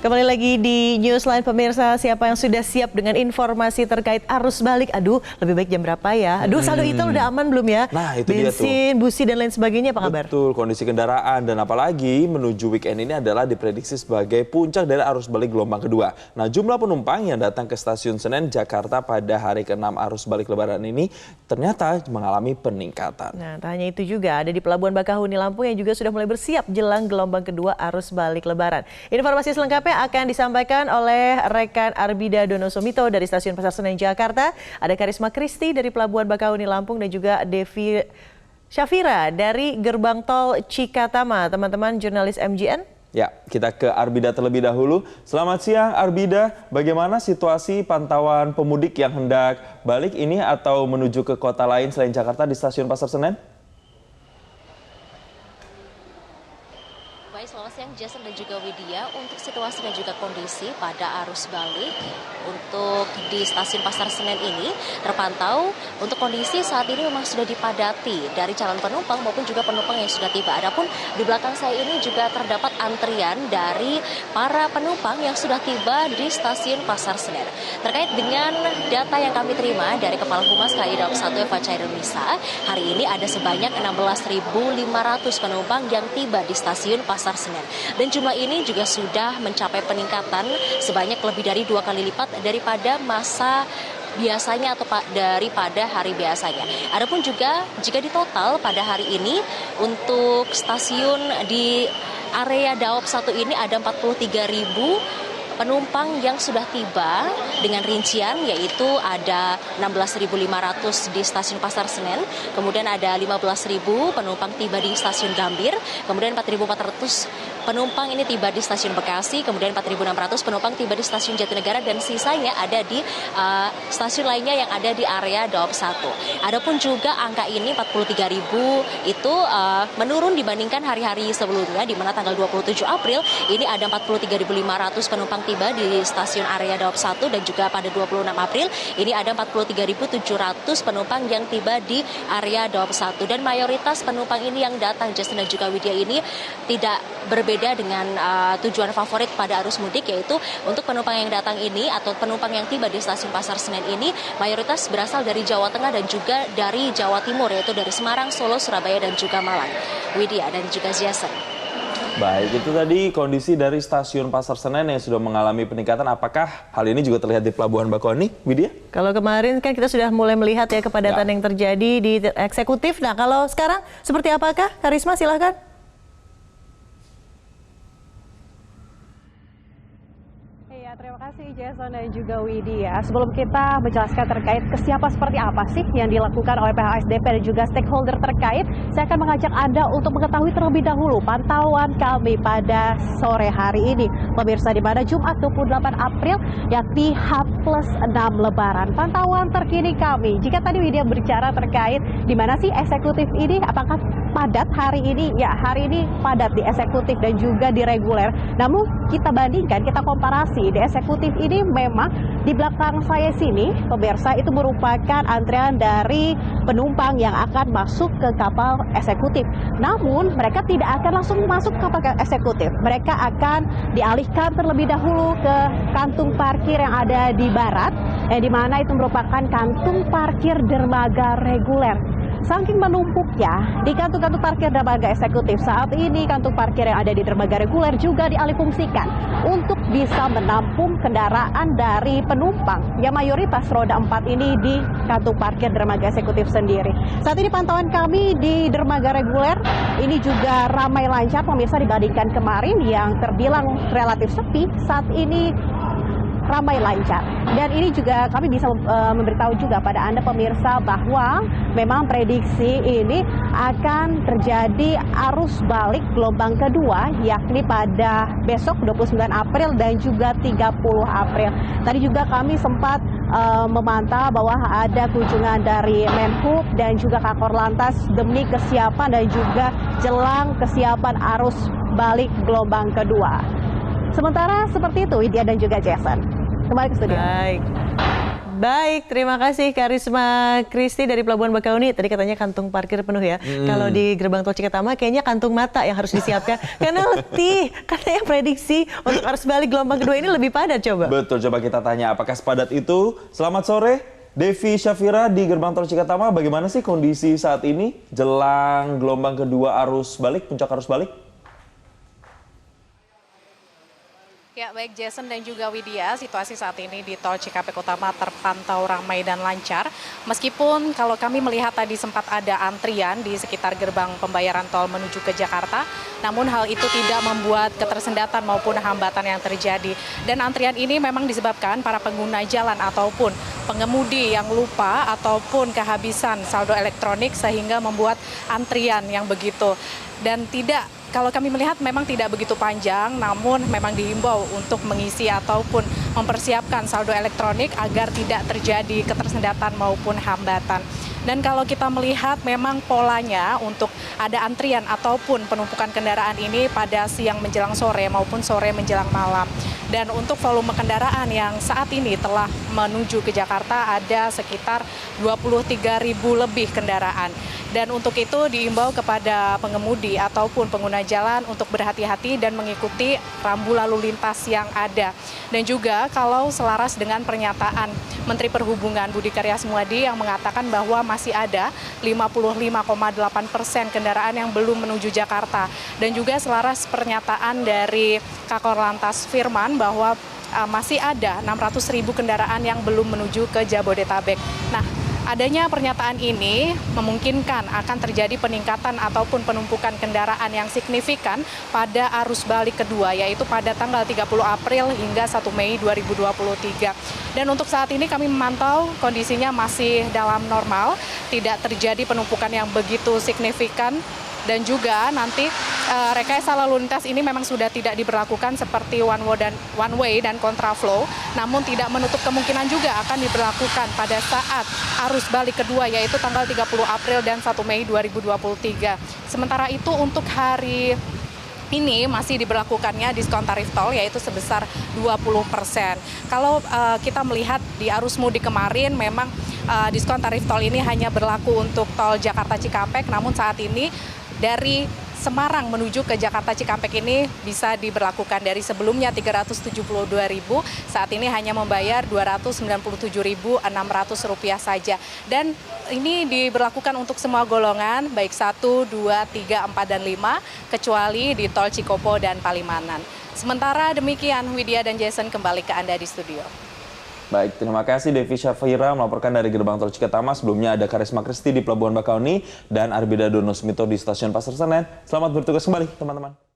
Kembali lagi di Newsline pemirsa, siapa yang sudah siap dengan informasi terkait arus balik? Aduh, lebih baik jam berapa ya? Aduh, saldo itu udah aman belum ya? Nah, itu bensin, busi dan lain sebagainya, apa kabar? Betul, kondisi kendaraan dan apalagi menuju weekend ini adalah diprediksi sebagai puncak dari arus balik gelombang kedua. Nah, jumlah penumpang yang datang ke stasiun Senen, Jakarta pada hari ke-6 arus balik lebaran ini ternyata mengalami peningkatan. Nah, tak hanya itu juga ada di Pelabuhan Bakahuni Lampung yang juga sudah mulai bersiap jelang gelombang kedua arus balik lebaran. Informasi selengkapnya akan disampaikan oleh rekan Arbida Donosomito dari Stasiun Pasar Senen Jakarta, ada Karisma Kristi dari Pelabuhan Bakahuni Lampung dan juga Devi Syafira dari Gerbang Tol Cikatama. Teman-teman jurnalis MGN. Ya, kita ke Arbida terlebih dahulu. Selamat siang Arbida, bagaimana situasi pantauan pemudik yang hendak balik ini atau menuju ke kota lain selain Jakarta di Stasiun Pasar Senen? Selamat siang Jason dan juga Widya. Untuk situasi dan juga kondisi pada arus balik untuk di stasiun Pasar Senen ini terpantau untuk kondisi saat ini memang sudah dipadati dari calon penumpang maupun juga penumpang yang sudah tiba. Adapun di belakang saya ini juga terdapat antrian dari para penumpang yang sudah tiba di stasiun Pasar Senen. Terkait dengan data yang kami terima dari Kepala Humas KAI Daob 1 Eva Chairunisa, hari ini ada sebanyak 16.500 penumpang yang tiba di stasiun Pasar Senen. Dan jumlah ini juga sudah mencapai peningkatan sebanyak lebih dari 2 kali lipat daripada masa biasanya atau daripada hari biasanya. Adapun juga jika ditotal pada hari ini untuk stasiun di area Daob 1 ini ada 43.000 penumpang yang sudah tiba dengan rincian yaitu ada 16.500 di stasiun Pasar Senen, kemudian ada 15.000 penumpang tiba di stasiun Gambir, kemudian 4.400 penumpang ini tiba di stasiun Bekasi, kemudian 4.600 penumpang tiba di stasiun Jatinegara dan sisanya ada di stasiun lainnya yang ada di area Daob 1. Adapun juga angka ini 43.000 itu menurun dibandingkan hari-hari sebelumnya di mana tanggal 27 April ini ada 43.500 penumpang tiba di stasiun area Daob 1 dan juga pada 26 April ini ada 43.700 penumpang yang tiba di area Daob 1 dan mayoritas penumpang ini yang datang Justin dan juga Widya ini tidak berbeda dengan tujuan favorit pada arus mudik, yaitu untuk penumpang yang datang ini atau penumpang yang tiba di stasiun Pasar Senen ini mayoritas berasal dari Jawa Tengah dan juga dari Jawa Timur, yaitu dari Semarang, Solo, Surabaya dan juga Malang. Widya dan juga Jason. Baik, itu tadi kondisi dari stasiun Pasar Senen yang sudah mengalami peningkatan. Apakah hal ini juga terlihat di Pelabuhan Bakahuni, Widya? Kalau kemarin kan kita sudah mulai melihat ya kepadatan yang terjadi di eksekutif. Nah, kalau sekarang seperti apakah? Karisma, silahkan. Terima kasih Jason dan juga Widya. Sebelum kita menjelaskan terkait kesiapan seperti apa sih yang dilakukan oleh pihak ASDP dan juga stakeholder terkait, saya akan mengajak Anda untuk mengetahui terlebih dahulu pantauan kami pada sore hari ini. Pemirsa, di mana Jumat 28 April yakni H+6 Lebaran. Pantauan terkini kami. Jika tadi Widya berbicara terkait di mana sih eksekutif ini, apakah padat hari ini? Ya, hari ini padat di eksekutif dan juga di reguler. Namun kita bandingkan, kita komparasi di eksekutif ini memang di belakang saya sini, pemirsa, itu merupakan antrian dari penumpang yang akan masuk ke kapal eksekutif. Namun mereka tidak akan langsung masuk ke kapal eksekutif. Mereka akan dialihkan terlebih dahulu ke kantung parkir yang ada di barat, yang dimana itu merupakan kantung parkir dermaga reguler. Saking menumpuknya di kantung-kantung parkir dermaga eksekutif saat ini, kantung parkir yang ada di dermaga reguler juga dialihfungsikan untuk bisa menampung kendaraan dari penumpang yang mayoritas roda 4 ini di kantung parkir dermaga eksekutif sendiri. Saat ini pantauan kami di dermaga reguler ini juga ramai lancar pemirsa dibandingkan kemarin yang terbilang relatif sepi. Saat ini ramai lancar. Dan ini juga kami bisa memberitahu juga pada Anda pemirsa bahwa memang prediksi ini akan terjadi arus balik gelombang kedua yakni pada besok 29 April dan juga 30 April. Tadi juga kami sempat memantau bahwa ada kunjungan dari Menhub dan juga Kakor Lantas demi kesiapan dan juga jelang kesiapan arus balik gelombang kedua. Sementara seperti itu Widya dan juga Jason. Kembali ke studio. Baik. Baik, terima kasih Karisma Kristi dari Pelabuhan Bakauni. Tadi katanya kantung parkir penuh ya. Kalau di gerbang tol Cikatama kayaknya kantung mata yang harus disiapkan. Karena letih. Karena yang prediksi untuk arus balik gelombang kedua ini lebih padat coba. Betul, coba kita tanya apakah sepadat itu. Selamat sore, Devi Syafira di gerbang tol Cikatama. Bagaimana sih kondisi saat ini jelang gelombang kedua arus balik, puncak arus balik? Ya, baik Jason dan juga Widya, situasi saat ini di tol Cikampek Utama terpantau ramai dan lancar. Meskipun kalau kami melihat tadi sempat ada antrian di sekitar gerbang pembayaran tol menuju ke Jakarta, namun hal itu tidak membuat ketersendatan maupun hambatan yang terjadi. Dan antrian ini memang disebabkan para pengguna jalan ataupun pengemudi yang lupa ataupun kehabisan saldo elektronik sehingga membuat antrian yang begitu. Dan kalau kami melihat memang tidak begitu panjang, namun memang dihimbau untuk mengisi ataupun mempersiapkan saldo elektronik agar tidak terjadi ketersendatan maupun hambatan. Dan kalau kita melihat memang polanya untuk ada antrian ataupun penumpukan kendaraan ini pada siang menjelang sore maupun sore menjelang malam. Dan untuk volume kendaraan yang saat ini telah menuju ke Jakarta ada sekitar 23.000 lebih kendaraan. Dan untuk itu diimbau kepada pengemudi ataupun pengguna jalan untuk berhati-hati dan mengikuti rambu lalu lintas yang ada. Dan juga kalau selaras dengan pernyataan Menteri Perhubungan Budi Karya Sumadi yang mengatakan bahwa masih ada 55,8% kendaraan yang belum menuju Jakarta. Dan juga selaras pernyataan dari Kakor Lantas Firman bahwa masih ada 600.000 kendaraan yang belum menuju ke Jabodetabek. Nah, adanya pernyataan ini memungkinkan akan terjadi peningkatan ataupun penumpukan kendaraan yang signifikan pada arus balik kedua, yaitu pada tanggal 30 April hingga 1 Mei 2023. Dan untuk saat ini kami memantau kondisinya masih dalam normal, tidak terjadi penumpukan yang begitu signifikan. Dan juga nanti rekayasa lalu lintas ini memang sudah tidak diberlakukan seperti one way dan kontraflow, namun tidak menutup kemungkinan juga akan diberlakukan pada saat arus balik kedua, yaitu tanggal 30 April dan 1 Mei 2023. Sementara itu untuk hari ini masih diberlakukannya diskon tarif tol yaitu sebesar 20%. Kalau kita melihat di arus mudik kemarin memang diskon tarif tol ini hanya berlaku untuk tol Jakarta Cikampek, namun saat ini dari Semarang menuju ke Jakarta Cikampek ini bisa diberlakukan dari sebelumnya Rp372.000, saat ini hanya membayar Rp297.600 saja. Dan ini diberlakukan untuk semua golongan, baik 1, 2, 3, 4, dan 5, kecuali di tol Cikopo dan Palimanan. Sementara demikian, Widya dan Jason kembali ke Anda di studio. Baik, terima kasih Devi Syafira melaporkan dari gerbang tol Cikatama. Sebelumnya ada Karisma Kristi di Pelabuhan Bakauni dan Arbida Donosmito di Stasiun Pasar Senen. Selamat bertugas kembali, teman-teman.